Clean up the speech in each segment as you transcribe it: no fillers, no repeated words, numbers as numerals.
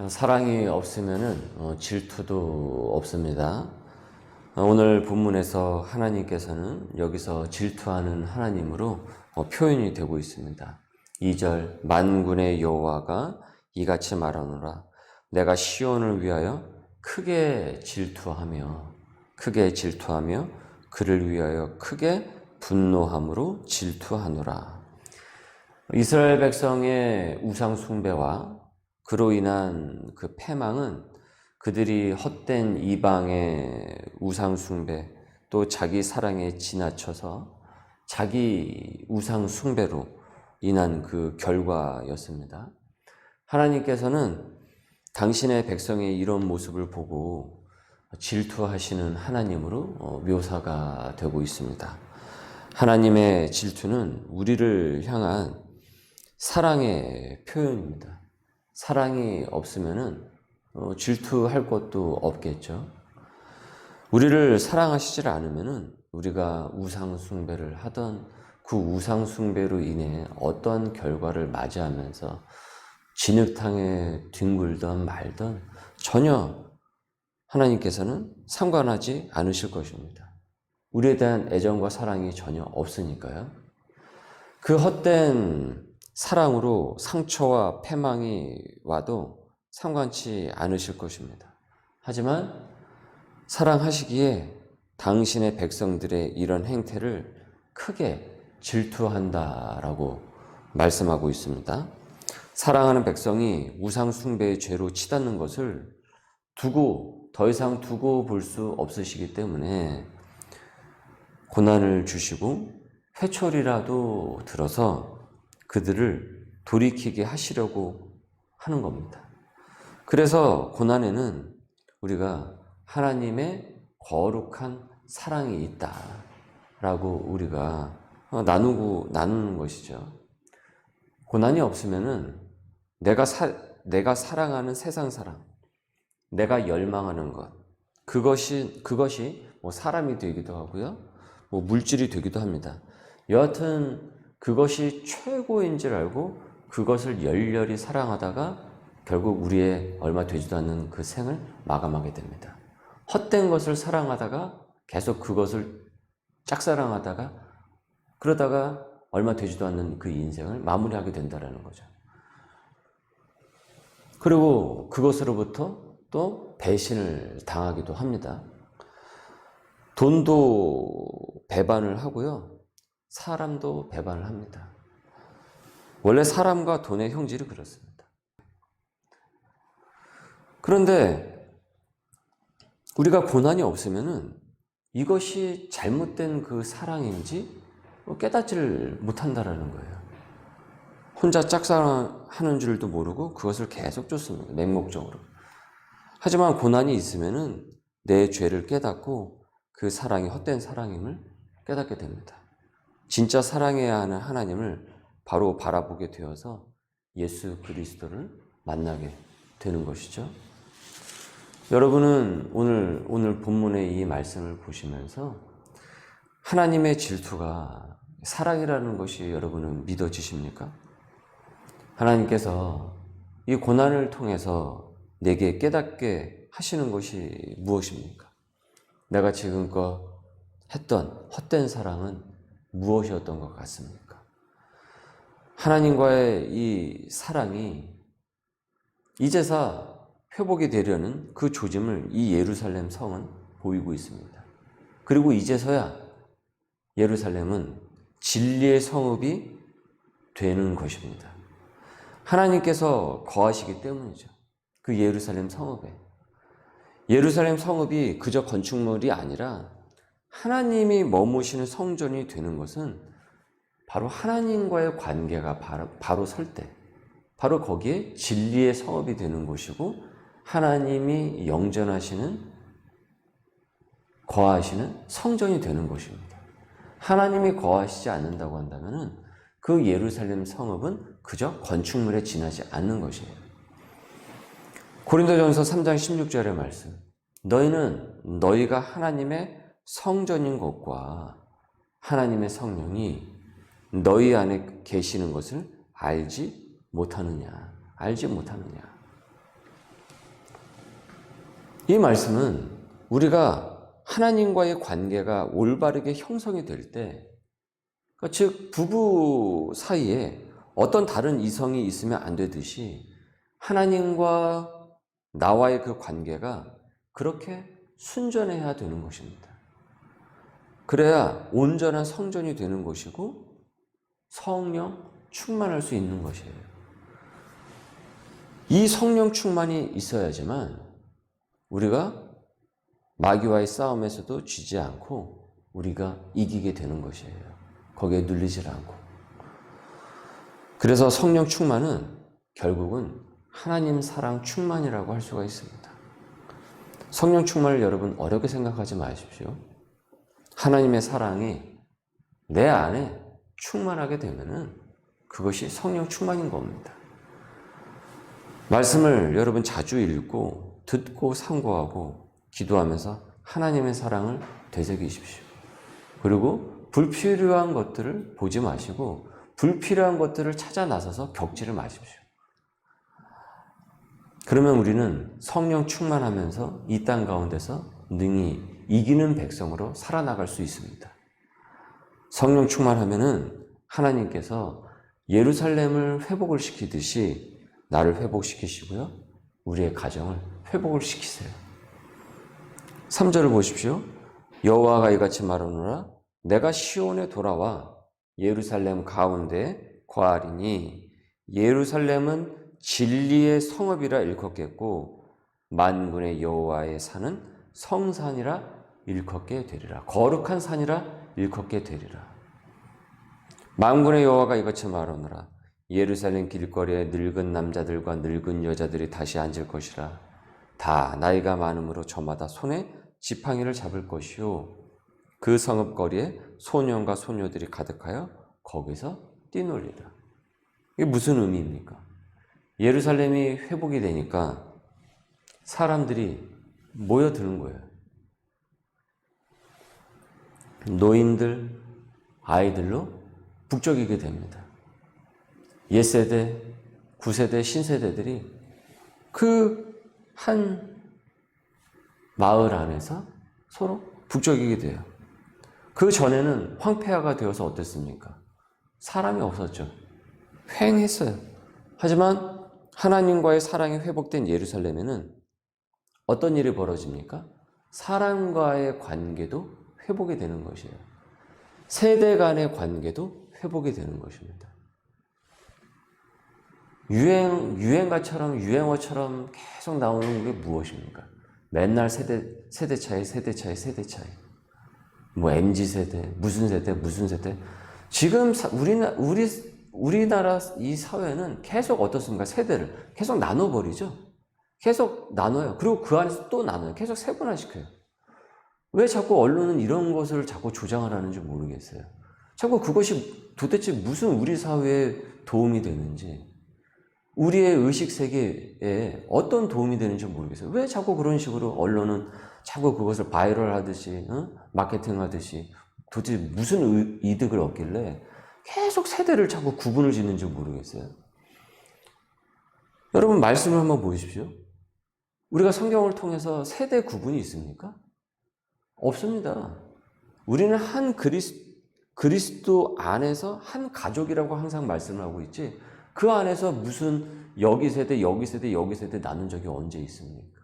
사랑이 없으면은 질투도 없습니다. 오늘 본문에서 하나님께서는 여기서 질투하는 하나님으로 표현이 되고 있습니다. 2절 만군의 여호와가 이같이 말하노라. 내가 시온을 위하여 크게 질투하며 그를 위하여 크게 분노함으로 질투하노라. 이스라엘 백성의 우상 숭배와 그로 인한 그 패망은 그들이 헛된 이방의 우상 숭배 또 자기 사랑에 지나쳐서 자기 우상 숭배로 인한 그 결과였습니다. 하나님께서는 당신의 백성의 이런 모습을 보고 질투하시는 하나님으로 묘사가 되고 있습니다. 하나님의 질투는 우리를 향한 사랑의 표현입니다. 사랑이 없으면은 질투할 것도 없겠죠. 우리를 사랑하시질 않으면은 우리가 우상 숭배를 하던 그 우상 숭배로 인해 어떤 결과를 맞이하면서 진흙탕에 뒹굴던 말던 전혀 하나님께서는 상관하지 않으실 것입니다. 우리에 대한 애정과 사랑이 전혀 없으니까요. 그 헛된 사랑으로 상처와 패망이 와도 상관치 않으실 것입니다. 하지만 사랑하시기에 당신의 백성들의 이런 행태를 크게 질투한다라고 말씀하고 있습니다. 사랑하는 백성이 우상 숭배의 죄로 치닫는 것을 더 이상 두고 볼 수 없으시기 때문에 고난을 주시고 회초리라도 들어서 그들을 돌이키게 하시려고 하는 겁니다. 그래서 고난에는 우리가 하나님의 거룩한 사랑이 있다라고 우리가 나누는 것이죠. 고난이 없으면은 내가 사랑하는 세상 사랑, 내가 열망하는 것, 그것이 사람이 되기도 하고요, 물질이 되기도 합니다. 여하튼 그것이 최고인 줄 알고 그것을 열렬히 사랑하다가 결국 우리의 얼마 되지도 않는 그 생을 마감하게 됩니다. 헛된 것을 사랑하다가 계속 그것을 짝사랑하다가 그러다가 얼마 되지도 않는 그 인생을 마무리하게 된다는 거죠. 그리고 그것으로부터 또 배신을 당하기도 합니다. 돈도 배반을 하고요, 사람도 배반을 합니다. 원래 사람과 돈의 형질이 그렇습니다. 그런데 우리가 고난이 없으면은 이것이 잘못된 그 사랑인지 깨닫지를 못한다라는 거예요. 혼자 짝사랑하는 줄도 모르고 그것을 계속 쫓습니다. 맹목적으로. 하지만 고난이 있으면은 내 죄를 깨닫고 그 사랑이 헛된 사랑임을 깨닫게 됩니다. 진짜 사랑해야 하는 하나님을 바로 바라보게 되어서 예수 그리스도를 만나게 되는 것이죠. 여러분은 오늘 본문의 이 말씀을 보시면서 하나님의 질투가 사랑이라는 것이 여러분은 믿어지십니까? 하나님께서 이 고난을 통해서 내게 깨닫게 하시는 것이 무엇입니까? 내가 지금껏 했던 헛된 사랑은 무엇이었던 것 같습니까? 하나님과의 이 사랑이 이제서 회복이 되려는 그 조짐을 이 예루살렘 성은 보이고 있습니다. 그리고 이제서야 예루살렘은 진리의 성읍이 되는 것입니다. 하나님께서 거하시기 때문이죠. 그 예루살렘 성읍에. 예루살렘 성읍이 그저 건축물이 아니라 하나님이 머무시는 성전이 되는 것은 바로 하나님과의 관계가 바로 설 때, 바로 거기에 진리의 성읍이 되는 곳이고 하나님이 거하시는 성전이 되는 것입니다. 하나님이 거하시지 않는다고 한다면 그 예루살렘 성읍은 그저 건축물에 지나지 않는 것이에요. 고린도전서 3장 16절의 말씀. 너희는 너희가 하나님의 성전인 것과 하나님의 성령이 너희 안에 계시는 것을 알지 못하느냐. 이 말씀은 우리가 하나님과의 관계가 올바르게 형성이 될 때, 즉 부부 사이에 어떤 다른 이성이 있으면 안 되듯이 하나님과 나와의 그 관계가 그렇게 순전해야 되는 것입니다. 그래야 온전한 성전이 되는 것이고 성령 충만할 수 있는 것이에요. 이 성령 충만이 있어야지만 우리가 마귀와의 싸움에서도 지지 않고 우리가 이기게 되는 것이에요. 거기에 눌리질 않고. 그래서 성령 충만은 결국은 하나님 사랑 충만이라고 할 수가 있습니다. 성령 충만을 여러분 어렵게 생각하지 마십시오. 하나님의 사랑이 내 안에 충만하게 되면은 그것이 성령 충만인 겁니다. 말씀을 여러분 자주 읽고 듣고 상고하고 기도하면서 하나님의 사랑을 되새기십시오. 그리고 불필요한 것들을 보지 마시고 불필요한 것들을 찾아 나서서 겪지를 마십시오. 그러면 우리는 성령 충만하면서 이 땅 가운데서 능히 이기는 백성으로 살아나갈 수 있습니다. 성령 충만하면은 하나님께서 예루살렘을 회복을 시키듯이 나를 회복시키시고요. 우리의 가정을 회복을 시키세요. 3절을 보십시오. 여호와가 이같이 말하노라. 내가 시온에 돌아와 예루살렘 가운데 거하리니 예루살렘은 진리의 성읍이라 일컫겠고 만군의 여호와의 산은 성산이라 일컫게 되리라. 거룩한 산이라 일컫게 되리라. 만군의 여호와가 이같이 말하노라. 예루살렘 길거리에 늙은 남자들과 늙은 여자들이 다시 앉을 것이라. 다 나이가 많음으로 저마다 손에 지팡이를 잡을 것이요 그 성읍거리에 소년과 소녀들이 가득하여 거기서 뛰놀리라. 이게 무슨 의미입니까? 예루살렘이 회복이 되니까 사람들이 모여드는 거예요. 노인들, 아이들로 북적이게 됩니다. 옛세대, 구세대, 신세대들이 그 한 마을 안에서 서로 북적이게 돼요. 그 전에는 황폐화가 되어서 어땠습니까? 사람이 없었죠. 휑했어요. 하지만 하나님과의 사랑이 회복된 예루살렘에는 어떤 일이 벌어집니까? 사람과의 관계도 회복이 되는 것이에요. 세대 간의 관계도 회복이 되는 것입니다. 유행어처럼 계속 나오는 게 무엇입니까? 맨날 세대 차이. 뭐 MZ세대, 무슨 세대. 지금 우리나라 이 사회는 계속 어떻습니까? 세대를 계속 나눠버리죠. 계속 나눠요. 그리고 그 안에서 또 나눠요. 계속 세분화시켜요. 왜 자꾸 언론은 이런 것을 자꾸 조장을 하는지 모르겠어요. 자꾸 그것이 도대체 무슨 우리 사회에 도움이 되는지, 우리의 의식세계에 어떤 도움이 되는지 모르겠어요. 왜 자꾸 그런 식으로 언론은 자꾸 그것을 바이럴 하듯이, 마케팅 하듯이 도대체 무슨 이득을 얻길래 계속 세대를 자꾸 구분을 짓는지 모르겠어요. 여러분 말씀을 한번 보십시오. 우리가 성경을 통해서 세대 구분이 있습니까? 없습니다. 우리는 한 그리스도 안에서 한 가족이라고 항상 말씀을 하고 있지, 그 안에서 무슨 여기 세대 나눈 적이 언제 있습니까?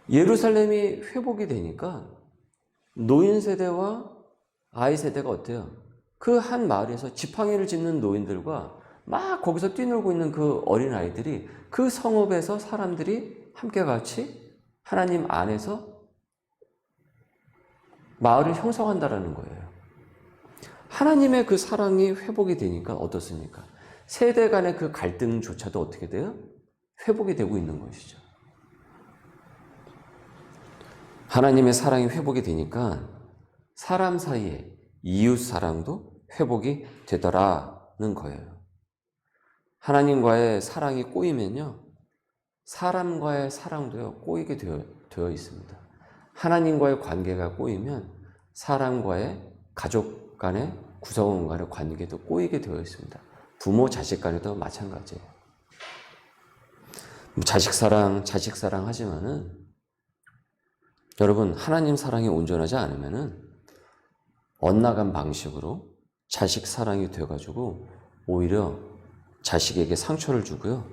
예루살렘이 회복이 되니까 노인 세대와 아이 세대가 어때요? 그 한 마을에서 지팡이를 짚는 노인들과 막 거기서 뛰놀고 있는 그 어린아이들이 그 성읍에서 사람들이 함께 같이 하나님 안에서 마을을 형성한다라는 거예요. 하나님의 그 사랑이 회복이 되니까 어떻습니까? 세대 간의 그 갈등조차도 어떻게 돼요? 회복이 되고 있는 것이죠. 하나님의 사랑이 회복이 되니까 사람 사이에 이웃 사랑도 회복이 되더라는 거예요. 하나님과의 사랑이 꼬이면요, 사람과의 사랑도요 꼬이게 되어 있습니다. 하나님과의 관계가 꼬이면 사람과의 가족 간의 구성원 간의 관계도 꼬이게 되어 있습니다. 부모 자식 간에도 마찬가지예요. 자식 사랑 하지만은 여러분, 하나님 사랑이 온전하지 않으면은 엇나간 방식으로 자식 사랑이 돼가지고 오히려 자식에게 상처를 주고요.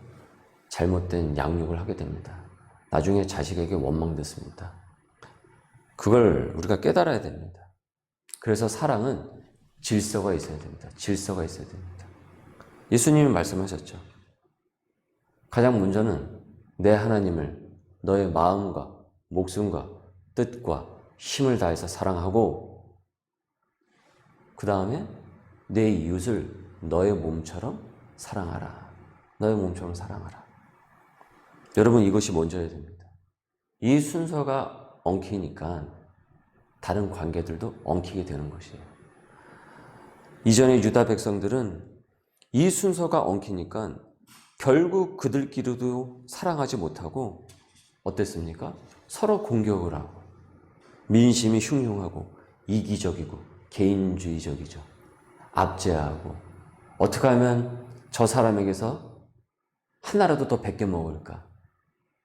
잘못된 양육을 하게 됩니다. 나중에 자식에게 원망됐습니다. 그걸 우리가 깨달아야 됩니다. 그래서 사랑은 질서가 있어야 됩니다. 질서가 있어야 됩니다. 예수님이 말씀하셨죠. 가장 먼저는 내 하나님을 너의 마음과 목숨과 뜻과 힘을 다해서 사랑하고 그 다음에 내 이웃을 너의 몸처럼 사랑하라. 너의 몸처럼 사랑하라. 여러분, 이것이 먼저여야 됩니다. 이 순서가 엉키니까 다른 관계들도 엉키게 되는 것이에요. 이전에 유다 백성들은 이 순서가 엉키니까 결국 그들끼리도 사랑하지 못하고 어땠습니까? 서로 공격을 하고 민심이 흉흉하고 이기적이고 개인주의적이죠. 압제하고 어떻게 하면 저 사람에게서 하나라도 더 베껴 먹을까?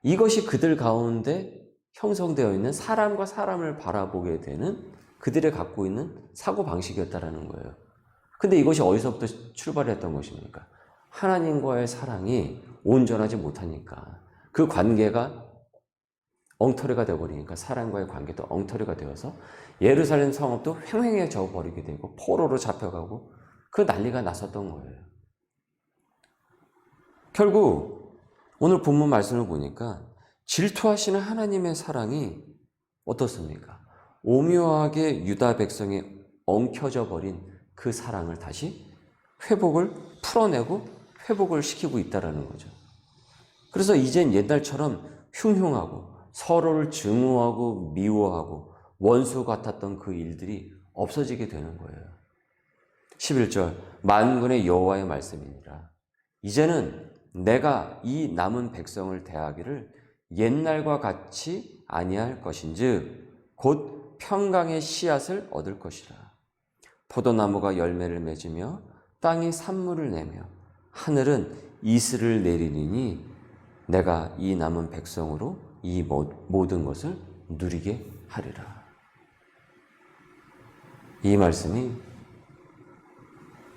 이것이 그들 가운데 형성되어 있는 사람과 사람을 바라보게 되는 그들이 갖고 있는 사고방식이었다는 거예요. 근데 이것이 어디서부터 출발했던 것입니까? 하나님과의 사랑이 온전하지 못하니까 그 관계가 엉터리가 되어버리니까 사랑과의 관계도 엉터리가 되어서 예루살렘 성읍도 횡행해져 버리게 되고 포로로 잡혀가고 그 난리가 났었던 거예요. 결국 오늘 본문 말씀을 보니까 질투하시는 하나님의 사랑이 어떻습니까? 오묘하게 유다 백성이 엉켜져 버린 그 사랑을 다시 회복을 풀어내고 회복을 시키고 있다는 거죠. 그래서 이젠 옛날처럼 흉흉하고 서로를 증오하고 미워하고 원수 같았던 그 일들이 없어지게 되는 거예요. 11절 만군의 여호와의 말씀이니라. 이제는 내가 이 남은 백성을 대하기를 옛날과 같이 아니할 것인즉 곧 평강의 씨앗을 얻을 것이라. 포도나무가 열매를 맺으며 땅이 산물을 내며 하늘은 이슬을 내리니 내가 이 남은 백성으로 이 모든 것을 누리게 하리라. 이 말씀이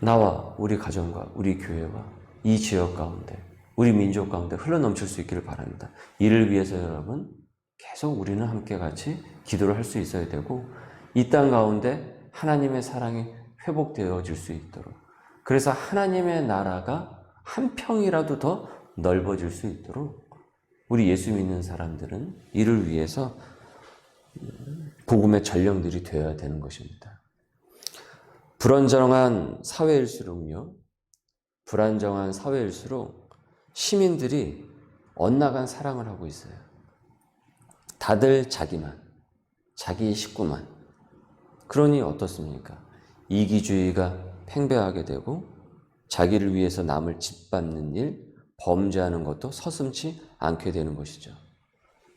나와 우리 가정과 우리 교회와 이 지역 가운데 우리 민족 가운데 흘러넘칠 수 있기를 바랍니다. 이를 위해서 여러분 계속 우리는 함께 같이 기도를 할 수 있어야 되고 이 땅 가운데 하나님의 사랑이 회복되어질 수 있도록 그래서 하나님의 나라가 한 평이라도 더 넓어질 수 있도록 우리 예수 믿는 사람들은 이를 위해서 복음의 전령들이 되어야 되는 것입니다. 불안정한 사회일수록요. 불안정한 사회일수록 시민들이 엇나간 사랑을 하고 있어요. 다들 자기만, 자기 식구만. 그러니 어떻습니까? 이기주의가 팽배하게 되고 자기를 위해서 남을 짓밟는 일, 범죄하는 것도 서슴지 않게 되는 것이죠.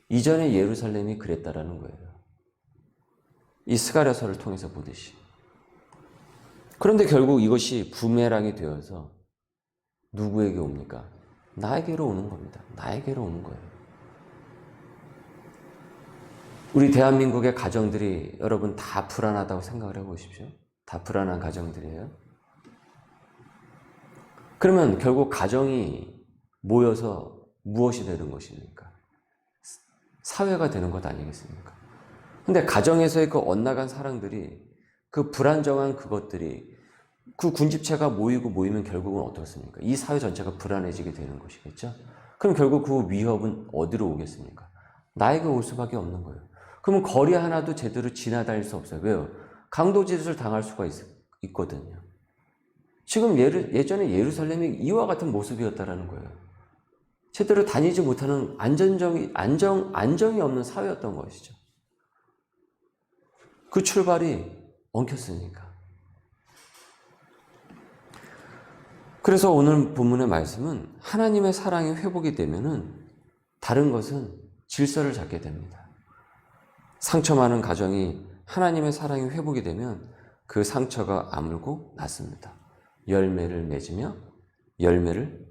이전에 예루살렘이 그랬다라는 거예요. 이 스가랴서를 통해서 보듯이. 그런데 결국 이것이 부메랑이 되어서 누구에게 옵니까? 나에게로 오는 겁니다. 나에게로 오는 거예요. 우리 대한민국의 가정들이 여러분 다 불안하다고 생각을 해보십시오. 다 불안한 가정들이에요. 그러면 결국 가정이 모여서 무엇이 되는 것입니까? 사회가 되는 것 아니겠습니까? 근데 가정에서의 그 엇나간 사랑들이 그 불안정한 그것들이 그 군집체가 모이면 결국은 어떻습니까? 이 사회 전체가 불안해지게 되는 것이겠죠? 그럼 결국 그 위협은 어디로 오겠습니까? 나에게 올 수밖에 없는 거예요. 그러면 거리 하나도 제대로 지나다닐 수 없어요. 왜요? 강도짓을 당할 수가 있거든요. 지금 예전에 예루살렘이 이와 같은 모습이었다라는 거예요. 제대로 다니지 못하는 안정이 없는 사회였던 것이죠. 그 출발이 엉켰으니까. 그래서 오늘 본문의 말씀은 하나님의 사랑이 회복이 되면은 다른 것은 질서를 잡게 됩니다. 상처 많은 가정이 하나님의 사랑이 회복이 되면 그 상처가 아물고 낫습니다. 열매를 맺으며 열매를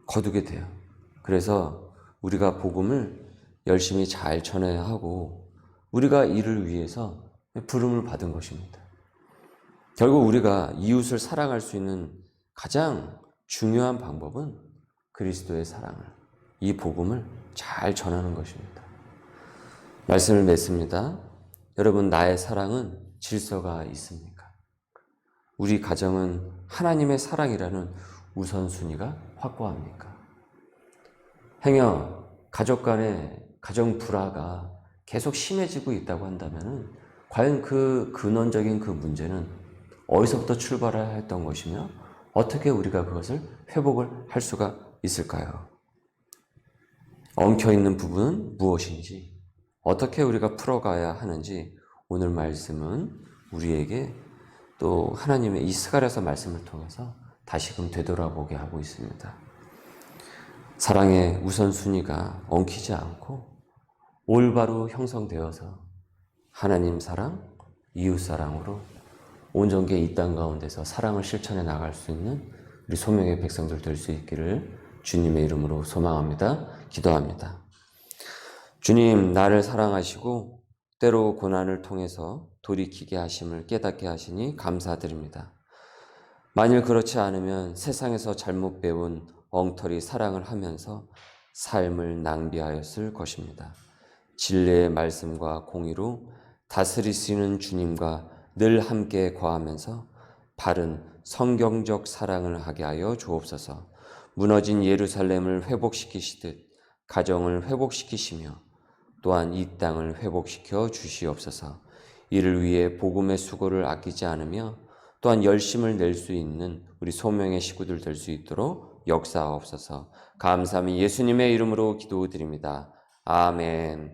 거두게 돼요. 그래서 우리가 복음을 열심히 잘 전해야 하고 우리가 이를 위해서 부름을 받은 것입니다. 결국 우리가 이웃을 사랑할 수 있는 가장 중요한 방법은 그리스도의 사랑을, 이 복음을 잘 전하는 것입니다. 말씀을 맺습니다. 여러분, 나의 사랑은 질서가 있습니까? 우리 가정은 하나님의 사랑이라는 우선순위가 확고합니까? 행여 가족 간의 가정 불화가 계속 심해지고 있다고 한다면 과연 그 근원적인 그 문제는 어디서부터 출발해야 했던 것이며 어떻게 우리가 그것을 회복을 할 수가 있을까요? 엉켜있는 부분은 무엇인지, 어떻게 우리가 풀어가야 하는지 오늘 말씀은 우리에게 또 하나님의 이 스가랴서 말씀을 통해서 다시금 되돌아보게 하고 있습니다. 사랑의 우선순위가 엉키지 않고 올바로 형성되어서 하나님 사랑, 이웃 사랑으로 온전계 이 땅 가운데서 사랑을 실천해 나갈 수 있는 우리 소명의 백성들 될 수 있기를 주님의 이름으로 소망합니다. 기도합니다. 주님, 나를 사랑하시고 때로 고난을 통해서 돌이키게 하심을 깨닫게 하시니 감사드립니다. 만일 그렇지 않으면 세상에서 잘못 배운 엉터리 사랑을 하면서 삶을 낭비하였을 것입니다. 진리의 말씀과 공의로 다스리시는 주님과 늘 함께 거하면서 바른 성경적 사랑을 하게 하여 주옵소서. 무너진 예루살렘을 회복시키시듯 가정을 회복시키시며 또한 이 땅을 회복시켜 주시옵소서. 이를 위해 복음의 수고를 아끼지 않으며 또한 열심을 낼 수 있는 우리 소명의 식구들 될 수 있도록 역사하옵소서. 감사함이 예수님의 이름으로 기도드립니다. 아멘.